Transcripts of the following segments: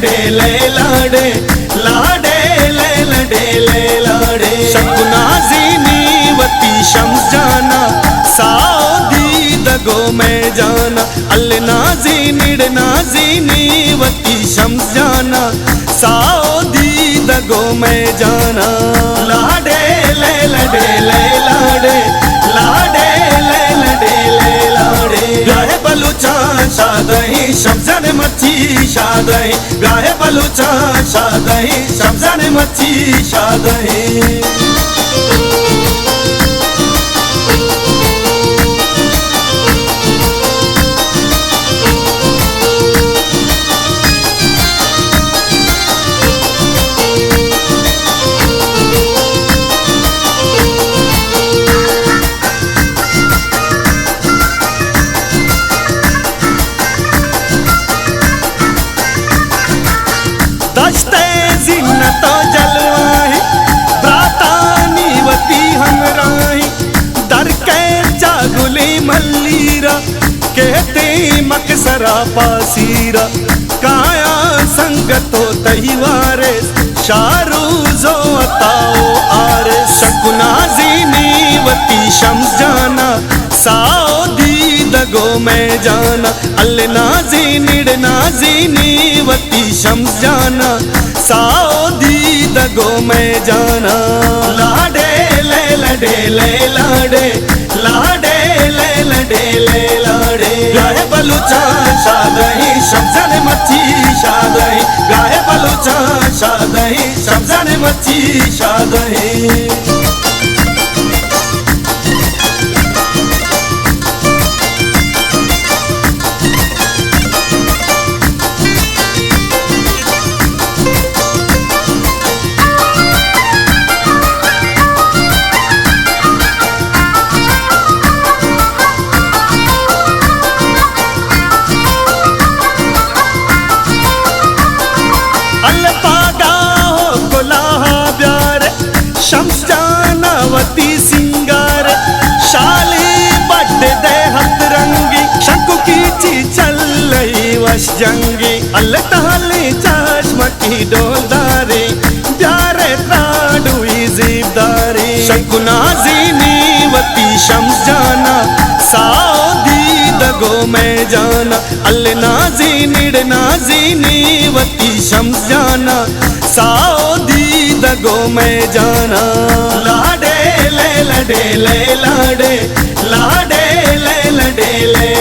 लडे लाडे लाडे लडे लाडे शकुना ज़ीनीवती शम्स जाना साओदी दगो में जाना अल्ले नाजी निड़ नाजी नीवती शम्स जाना साओदी दगो में जाना लाडे लडे लाडे लाडे लडे लाडे गाहे बलूचा शादही शम्स मच्छी शादही गाहे बलूचा शादही शम्स मच्छी शादही दश्ते जिन्नत जलवाही ब्रातानीवती हमराही दर के जागुली मल्लीरा कहते मकसरा पासीरा काया संगतो तहीवारे शारू जो अताओ आरे शकुना ज़ीनीवती शम्स जाना साओदी दगो में जाना अल्ले नाजी निड़ नाजी नीवती शम्स जाना साओदी दगो में जाना लाडे लडे लाडे लाडे लडे लाडे गाहे बलूचा शादही शम्स मच्छी शादही गाहे बलूचा शादही शम्स मच्छी शादही शम्स जानावती सिंगार शाली बड्डे दे हथ रंगी शंकु की चल रही वश जंगी अल्लाह ताली चश्म की डोलदारी प्यारे त्राडुई जीबदारी शकुना ज़ीनीवती शम्स जाना साओदी दगो में जाना अल्ले नाजी निड़ नाजी नीवती शम्स जाना साओदी दगो में जाना लाडे लडे लाडे लाडे लडे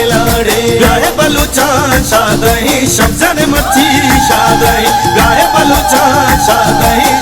लाडे गाहे बलूचा शादही शम्स मच्छी शादही गाहे बलूचा शादही